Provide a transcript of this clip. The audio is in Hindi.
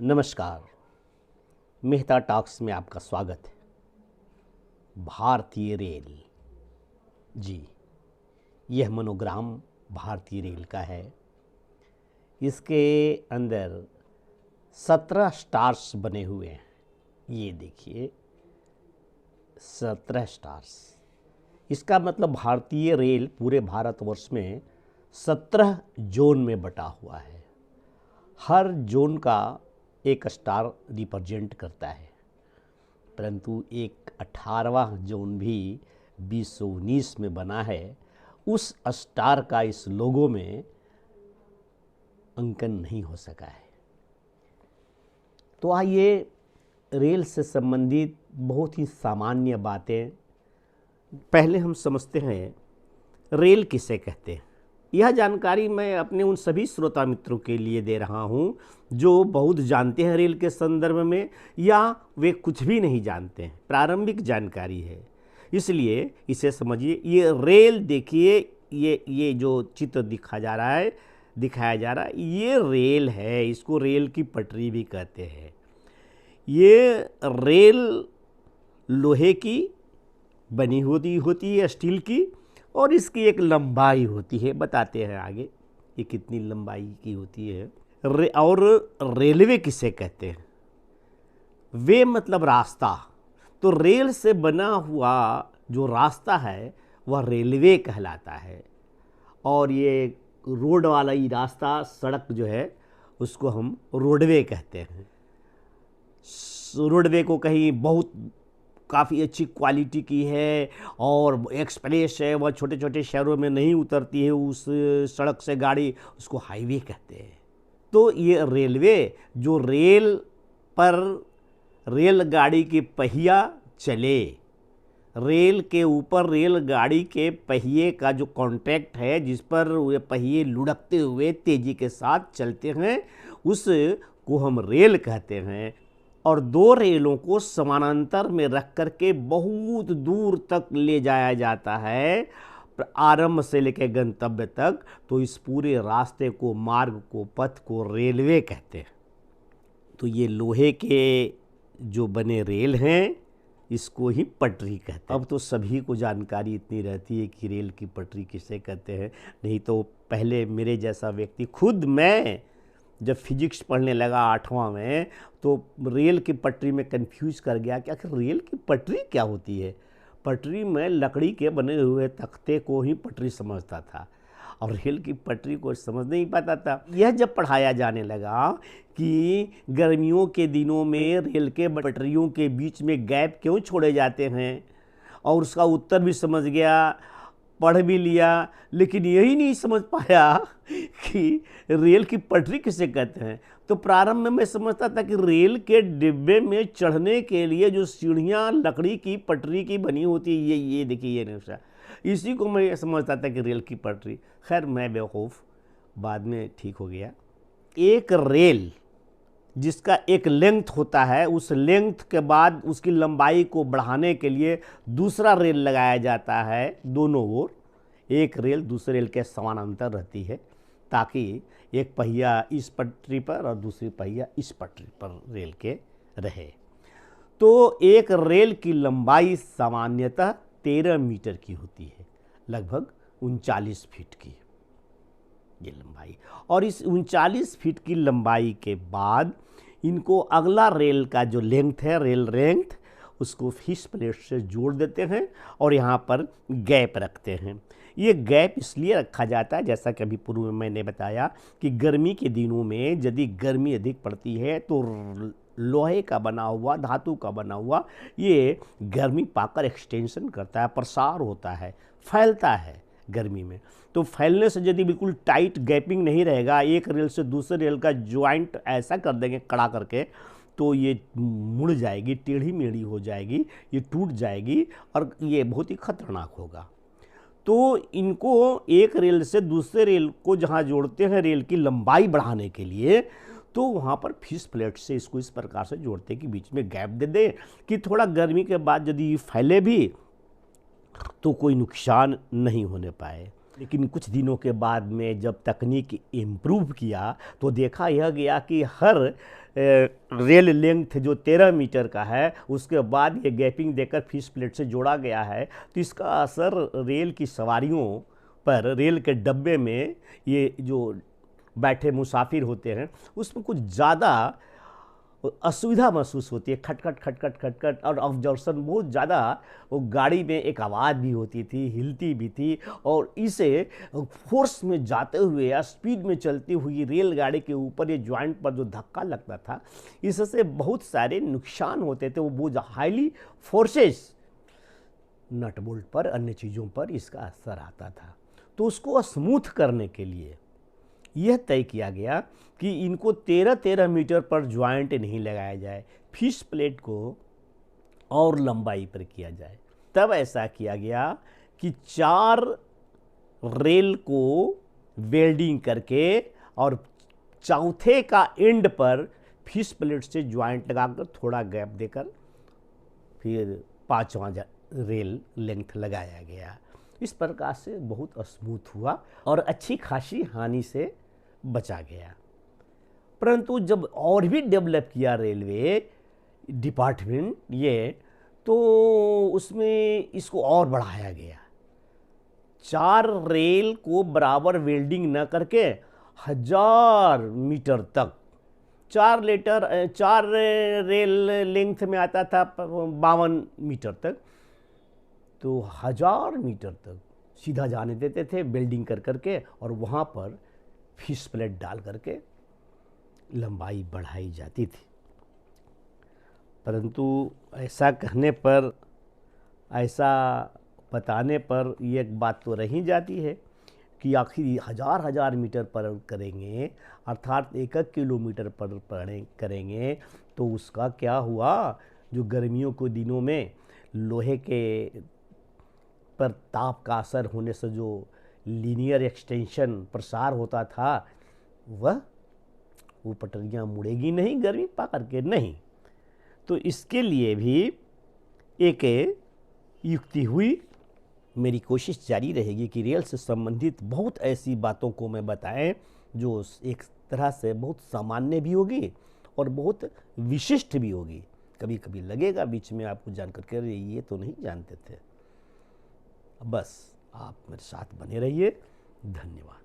नमस्कार। मेहता टॉक्स में आपका स्वागत है। भारतीय रेल जी, यह मनोग्राम भारतीय रेल का है। इसके अंदर 17 स्टार्स बने हुए हैं। ये देखिए 17 स्टार्स। इसका मतलब भारतीय रेल पूरे भारतवर्ष में 17 जोन में बटा हुआ है। हर जोन का एक स्टार रिप्रेजेंट करता है, परंतु एक 18वां जोन भी 2019 में बना है। उस स्टार का इस लोगो में अंकन नहीं हो सका है। तो आइए रेल से संबंधित बहुत ही सामान्य बातें पहले हम समझते हैं। रेल किसे कहते हैं? यह जानकारी मैं अपने उन सभी श्रोता मित्रों के लिए दे रहा हूँ जो बहुत जानते हैं रेल के संदर्भ में, या वे कुछ भी नहीं जानते हैं। प्रारंभिक जानकारी है, इसलिए इसे समझिए। ये रेल देखिए, ये जो चित्र दिखाया जा रहा है, ये रेल है। इसको रेल की पटरी भी कहते हैं। ये रेल लोहे की बनी होती है, स्टील की, और इसकी एक लंबाई होती है। बताते हैं आगे ये कितनी लंबाई की होती है। और रेलवे किसे कहते हैं? वे मतलब रास्ता। तो रेल से बना हुआ जो रास्ता है वह रेलवे कहलाता है। और ये रोड वाला ही रास्ता, सड़क जो है, उसको हम रोडवे कहते हैं। रोडवे को कहीं बहुत काफ़ी अच्छी क्वालिटी की है और एक्सप्रेस है, वह छोटे छोटे शहरों में नहीं उतरती है उस सड़क से गाड़ी, उसको हाईवे कहते हैं। तो ये रेलवे, जो रेल पर रेलगाड़ी के पहिया चले, रेल के ऊपर रेलगाड़ी के पहिए का जो कॉन्टैक्ट है, जिस पर वे पहिए लुढ़कते हुए तेज़ी के साथ चलते हैं, उसको हम रेल कहते हैं। और दो रेलों को समानांतर में रख करके बहुत दूर तक ले जाया जाता है, आरंभ से लेकर गंतव्य तक। तो इस पूरे रास्ते को, मार्ग को, पथ को रेलवे कहते हैं। तो ये लोहे के जो बने रेल हैं, इसको ही पटरी कहते हैं। अब तो सभी को जानकारी इतनी रहती है कि रेल की पटरी किसे कहते हैं। नहीं तो पहले मेरे जैसा व्यक्ति, खुद मैं जब फिजिक्स पढ़ने लगा 8वां में, तो रेल की पटरी में कंफ्यूज कर गया कि आखिर रेल की पटरी क्या होती है। पटरी में लकड़ी के बने हुए तख्ते को ही पटरी समझता था और रेल की पटरी को समझ नहीं पाता था। यह जब पढ़ाया जाने लगा कि गर्मियों के दिनों में रेल के पटरियों के बीच में गैप क्यों छोड़े जाते हैं, और उसका उत्तर भी समझ गया, पढ़ भी लिया, लेकिन यही नहीं समझ पाया कि रेल की पटरी किसे कहते हैं। तो प्रारंभ में मैं समझता था कि रेल के डिब्बे में चढ़ने के लिए जो सीढ़ियाँ लकड़ी की पटरी की बनी होती है, ये देखिए ये नक्शा, इसी को मैं समझता था कि रेल की पटरी। खैर मैं बेवकूफ़, बाद में ठीक हो गया। एक रेल जिसका एक लेंथ होता है, उस लेंथ के बाद उसकी लंबाई को बढ़ाने के लिए दूसरा रेल लगाया जाता है दोनों ओर। एक रेल दूसरे रेल के समानांतर रहती है, ताकि एक पहिया इस पटरी पर और दूसरी पहिया इस पटरी पर रेल के रहे। तो एक रेल की लंबाई सामान्यतः 13 मीटर की होती है, लगभग 39 फीट की ये लंबाई। और इस 39 फीट की लंबाई के बाद इनको अगला रेल का जो लेंथ है, रेल लेंथ, उसको फिश प्लेट से जोड़ देते हैं और यहाँ पर गैप रखते हैं। ये गैप इसलिए रखा जाता है, जैसा कि अभी पूर्व में मैंने बताया, कि गर्मी के दिनों में यदि गर्मी अधिक पड़ती है तो लोहे का बना हुआ, धातु का बना हुआ, ये गर्मी पाकर एक्सटेंशन करता है, प्रसार होता है, फैलता है गर्मी में। तो फैलने से यदि बिल्कुल टाइट गैपिंग नहीं रहेगा, एक रेल से दूसरे रेल का ज्वाइंट ऐसा कर देंगे कड़ा करके, तो ये मुड़ जाएगी, टेढ़ी मेढ़ी हो जाएगी, ये टूट जाएगी और ये बहुत ही खतरनाक होगा। तो इनको एक रेल से दूसरे रेल को जहाँ जोड़ते हैं रेल की लंबाई बढ़ाने के लिए, तो वहाँ पर फिश प्लेट से इसको इस प्रकार से जोड़ते हैं कि बीच में गैप दे दें कि थोड़ा गर्मी के बाद यदि फैले भी तो कोई नुकसान नहीं होने पाए। लेकिन कुछ दिनों के बाद में जब तकनीक इम्प्रूव किया तो देखा यह गया कि हर रेल लेंथ जो 13 मीटर का है उसके बाद ये गैपिंग देकर फिश प्लेट से जोड़ा गया है। तो इसका असर रेल की सवारियों पर, रेल के डब्बे में ये जो बैठे मुसाफिर होते हैं उसमें कुछ ज़्यादा असुविधा महसूस होती है। खटखट खटखट खटखट और ऑब्जर्वेशन बहुत ज़्यादा, वो गाड़ी में एक आवाज़ भी होती थी, हिलती भी थी, और इसे फोर्स में जाते हुए या स्पीड में चलती हुई रेलगाड़ी के ऊपर ये जॉइंट पर जो धक्का लगता था इससे बहुत सारे नुकसान होते थे। वो बहुत हाईली फोर्सेस नट बोल्ट पर, अन्य चीज़ों पर इसका असर आता था। तो उसको स्मूथ करने के लिए यह तय किया गया कि इनको 13-13 मीटर पर ज्वाइंट नहीं लगाया जाए, फिश प्लेट को और लंबाई पर किया जाए। तब ऐसा किया गया कि 4 रेल को वेल्डिंग करके और चौथे का एंड पर फिश प्लेट से ज्वाइंट लगाकर थोड़ा गैप देकर फिर 5वां रेल लेंथ लगाया गया। इस प्रकार से बहुत स्मूथ हुआ और अच्छी खासी हानि से बचा गया। परंतु जब और भी डेवलप किया रेलवे डिपार्टमेंट ये, तो उसमें इसको और बढ़ाया गया। 4 रेल को बराबर वेल्डिंग न करके 1000 मीटर तक, 4 रेल लेंथ में आता था 52 मीटर तक, तो 1000 मीटर तक सीधा जाने देते थे वेल्डिंग कर करके, और वहाँ पर फिश प्लेट डाल करके लंबाई बढ़ाई जाती थी। परंतु ऐसा कहने पर, ऐसा बताने पर ये एक बात तो रही जाती है कि आखिर 1000 मीटर पर करेंगे, अर्थात 1 किलोमीटर पर करेंगे, तो उसका क्या हुआ? जो गर्मियों के दिनों में लोहे के पर ताप का असर होने से जो लीनियर एक्सटेंशन प्रसार होता था, वो पटरियाँ मुड़ेगी नहीं गर्मी पा करके नहीं। तो इसके लिए भी एक युक्ति हुई। मेरी कोशिश जारी रहेगी कि रेल से संबंधित बहुत ऐसी बातों को मैं बताएं जो एक तरह से बहुत सामान्य भी होगी और बहुत विशिष्ट भी होगी। कभी कभी लगेगा बीच में आपको जानकर के ये तो नहीं जानते थे। बस आप मेरे साथ बने रहिए। धन्यवाद।